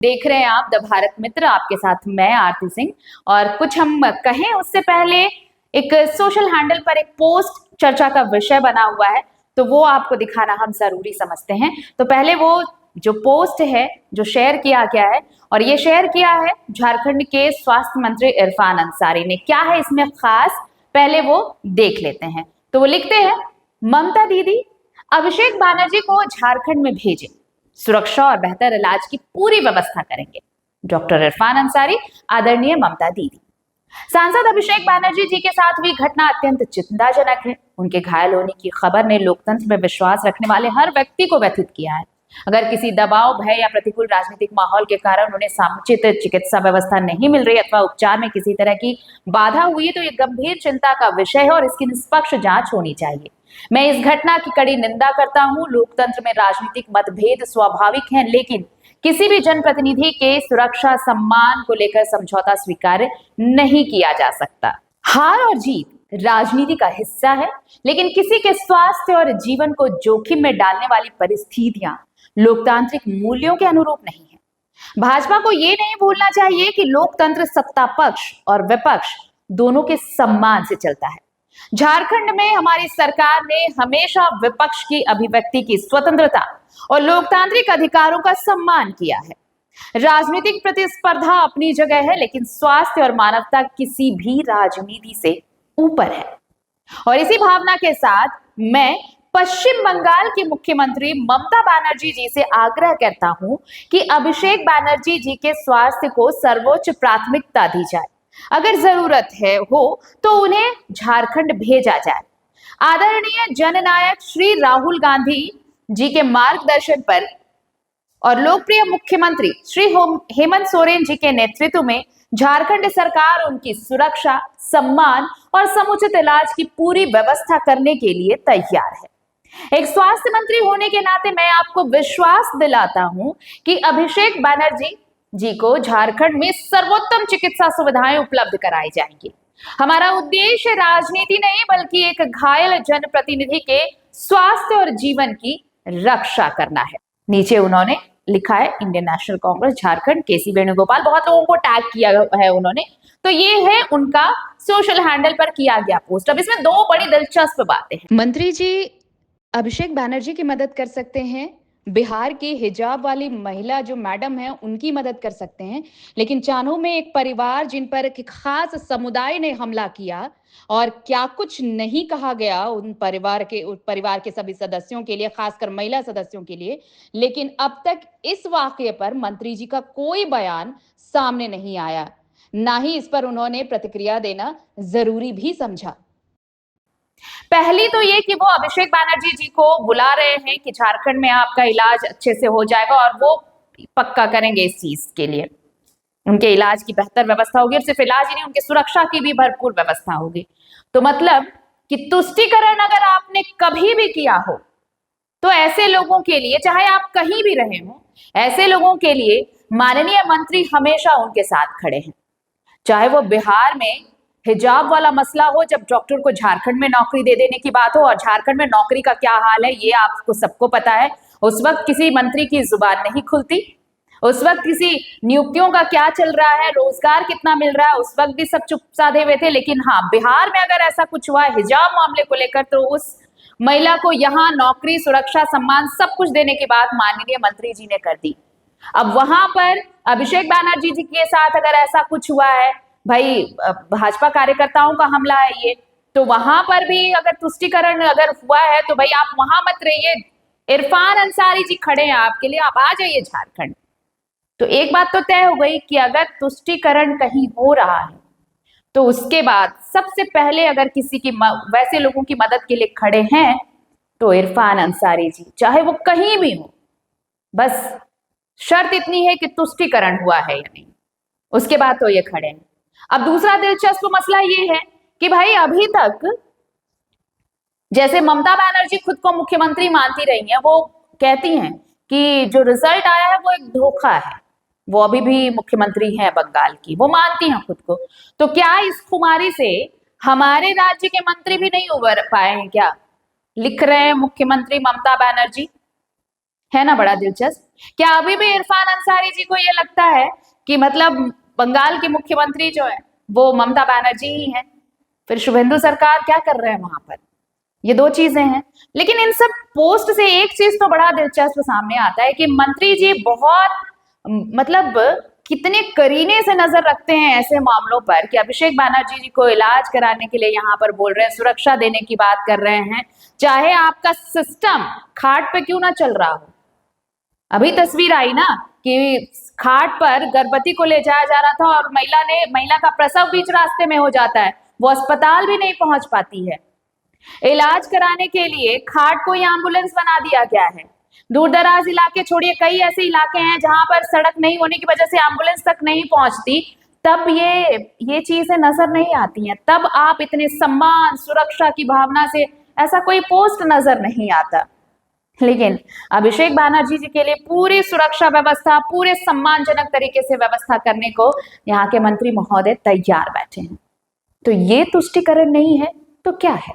देख रहे हैं आप द भारत मित्र, आपके साथ मैं आरती सिंह। और कुछ हम कहें उससे पहले एक सोशल हैंडल पर एक पोस्ट चर्चा का विषय बना हुआ है, तो वो आपको दिखाना हम जरूरी समझते हैं। तो पहले वो जो पोस्ट है जो शेयर किया गया है, और ये शेयर किया है झारखंड के स्वास्थ्य मंत्री इरफान अंसारी ने। क्या है इसमें खास, पहले वो देख लेते हैं। तो वो लिखते हैं, ममता दीदी अभिषेक बैनर्जी को झारखंड में भेजें, सुरक्षा और बेहतर इलाज की पूरी व्यवस्था करेंगे। डॉक्टर इरफान अंसारी, आदरणीय ममता दीदी। सांसद अभिषेक बैनर्जी जी के साथ हुई घटना अत्यंत चिंताजनक है। उनके घायल होने की खबर ने लोकतंत्र में विश्वास रखने वाले हर व्यक्ति को व्यथित किया है। अगर किसी दबाव, भय या प्रतिकूल राजनीतिक माहौल के कारण उन्हें समुचित चिकित्सा व्यवस्था नहीं मिल रही अथवा उपचार में किसी तरह की बाधा हुई तो ये गंभीर चिंता का विषय है और इसकी निष्पक्ष जांच होनी चाहिए। मैं इस घटना की कड़ी निंदा करता हूं। लोकतंत्र में राजनीतिक मतभेद स्वाभाविक हैं, लेकिन किसी भी जनप्रतिनिधि के सुरक्षा सम्मान को लेकर समझौता स्वीकार्य नहीं किया जा सकता। हार और जीत राजनीति का हिस्सा है, लेकिन किसी के स्वास्थ्य और जीवन को जोखिम में डालने वाली परिस्थितियां लोकतांत्रिक मूल्यों के अनुरूप नहीं है। भाजपा को ये नहीं भूलना चाहिए कि लोकतंत्र सत्ता पक्ष और विपक्ष दोनों के सम्मान से चलता है। झारखंड में हमारी सरकार ने हमेशा विपक्ष की अभिव्यक्ति की स्वतंत्रता और लोकतांत्रिक अधिकारों का सम्मान किया है। राजनीतिक प्रतिस्पर्धा अपनी जगह है, लेकिन स्वास्थ्य और मानवता किसी भी राजनीति से ऊपर है। और इसी भावना के साथ मैं पश्चिम बंगाल की मुख्यमंत्री ममता बनर्जी जी से आग्रह करता हूं कि अभिषेक बैनर्जी जी के स्वास्थ्य को सर्वोच्च प्राथमिकता दी जाए। अगर जरूरत है हो तो उन्हें झारखंड भेजा जाए। आदरणीय जननायक श्री राहुल गांधी जी के मार्गदर्शन पर और लोकप्रिय मुख्यमंत्री श्री हेमंत सोरेन जी के नेतृत्व में झारखंड सरकार उनकी सुरक्षा, सम्मान और समुचित इलाज की पूरी व्यवस्था करने के लिए तैयार है। एक स्वास्थ्य मंत्री होने के नाते मैं आपको विश्वास दिलाता हूं कि अभिषेक बैनर्जी जी को झारखंड में सर्वोत्तम चिकित्सा सुविधाएं उपलब्ध कराई जाएंगी। हमारा उद्देश्य राजनीति नहीं, बल्कि एक घायल जनप्रतिनिधि के स्वास्थ्य और जीवन की रक्षा करना है। नीचे उन्होंने लिखा है इंडियन नेशनल कांग्रेस झारखंड, केसी वेणुगोपाल। बहुत लोगों को टैग किया है उन्होंने। तो ये है उनका सोशल हैंडल पर किया गया पोस्ट। अब इसमें दो बड़ी दिलचस्प बातें हैं। मंत्री जी अभिषेक बैनर्जी की मदद कर सकते हैं, बिहार की हिजाब वाली महिला जो मैडम है उनकी मदद कर सकते हैं, लेकिन चान्हो में एक परिवार जिन पर एक खास समुदाय ने हमला किया और क्या कुछ नहीं कहा गया उन परिवार के सभी सदस्यों के लिए, खासकर महिला सदस्यों के लिए, लेकिन अब तक इस वाकये पर मंत्री जी का कोई बयान सामने नहीं आया, ना ही इस पर उन्होंने प्रतिक्रिया देना जरूरी भी समझा। पहली तो ये कि वो अभिषेक बैनर्जी जी को बुला रहे हैं कि झारखंड में आपका इलाज अच्छे से हो जाएगा, और वो पक्का करेंगे इस चीज के लिए। उनके इलाज की बेहतर व्यवस्था होगी, और सिर्फ इलाज ही नहीं, उनके सुरक्षा की भी भरपूर व्यवस्था होगी। तो मतलब कि तुष्टीकरण अगर आपने कभी भी किया हो तो ऐसे लोगों के लिए, चाहे आप कहीं भी रहे हो, ऐसे लोगों के लिए माननीय मंत्री हमेशा उनके साथ खड़े हैं। चाहे वो बिहार में हिजाब वाला मसला हो, जब डॉक्टर को झारखंड में नौकरी दे देने की बात हो, और झारखंड में नौकरी का क्या हाल है ये आपको सबको पता है। उस वक्त किसी मंत्री की जुबान नहीं खुलती। उस वक्त किसी नियुक्तियों का क्या चल रहा है, रोजगार कितना मिल रहा है, उस वक्त भी सब चुप साधे हुए थे। लेकिन हाँ, बिहार में अगर ऐसा कुछ हुआ हिजाब मामले को लेकर, तो उस महिला को यहाँ नौकरी, सुरक्षा, सम्मान सब कुछ देने की बात माननीय मंत्री जी ने कर दी। अब वहां पर अभिषेक बैनर्जी जी के साथ अगर ऐसा कुछ हुआ है, भाई भाजपा कार्यकर्ताओं का हमला है ये, तो वहां पर भी अगर तुष्टीकरण अगर हुआ है तो भाई आप वहां मत रहिए। इरफान अंसारी जी खड़े हैं आपके लिए, आप आ जाइए झारखंड। तो एक बात तो तय हो गई कि अगर तुष्टीकरण कहीं हो रहा है तो उसके बाद सबसे पहले अगर किसी की वैसे लोगों की मदद के लिए खड़े हैं तो इरफान अंसारी जी, चाहे वो कहीं भी हो। बस शर्त इतनी है कि तुष्टीकरण हुआ है या नहीं, उसके बाद तो ये खड़े हैं। अब दूसरा दिलचस्प मसला ये है कि भाई अभी तक जैसे ममता बनर्जी खुद को मुख्यमंत्री मानती रही हैं, वो कहती हैं कि जो रिजल्ट आया है वो एक धोखा है। वो अभी भी मुख्यमंत्री हैं बंगाल की, वो मानती हैं खुद को। तो क्या इस खुमारी से हमारे राज्य के मंत्री भी नहीं उबर पाए हैं क्या? लिख रहे हैं मुख्यमंत्री ममता बनर्जी। है ना बड़ा दिलचस्प। क्या अभी भी इरफान अंसारी जी को ये लगता है कि मतलब बंगाल की मुख्यमंत्री जो है वो ममता बनर्जी ही है? फिर शुभेंदु सरकार क्या कर रहे हैं वहां पर? ये दो चीजें हैं। लेकिन इन सब पोस्ट से एक चीज तो बड़ा दिलचस्प सामने आता है कि मंत्री जी बहुत मतलब कितने करीने से नजर रखते हैं ऐसे मामलों पर कि अभिषेक बनर्जी जी को इलाज कराने के लिए यहाँ पर बोल रहे हैं, सुरक्षा देने की बात कर रहे हैं, चाहे आपका सिस्टम खाट पे क्यों ना चल रहा हो। अभी तस्वीर आई ना कि खाट पर गर्भवती को ले जाया जा रहा था और महिला का प्रसव बीच रास्ते में हो जाता है, वो अस्पताल भी नहीं पहुंच पाती है। इलाज कराने के लिए खाट को ही एम्बुलेंस बना दिया गया है। दूर दराज इलाके छोड़िए, कई ऐसे इलाके हैं जहां पर सड़क नहीं होने की वजह से एम्बुलेंस तक नहीं पहुंचती, तब ये चीजें नजर नहीं आती हैं। तब आप इतने सम्मान सुरक्षा की भावना से ऐसा कोई पोस्ट नजर नहीं आता। लेकिन अभिषेक बनर्जी जी के लिए पूरी सुरक्षा व्यवस्था पूरे सम्मानजनक तरीके से व्यवस्था करने को यहाँ के मंत्री महोदय तैयार बैठे हैं। तो ये तुष्टिकरण नहीं है तो क्या है?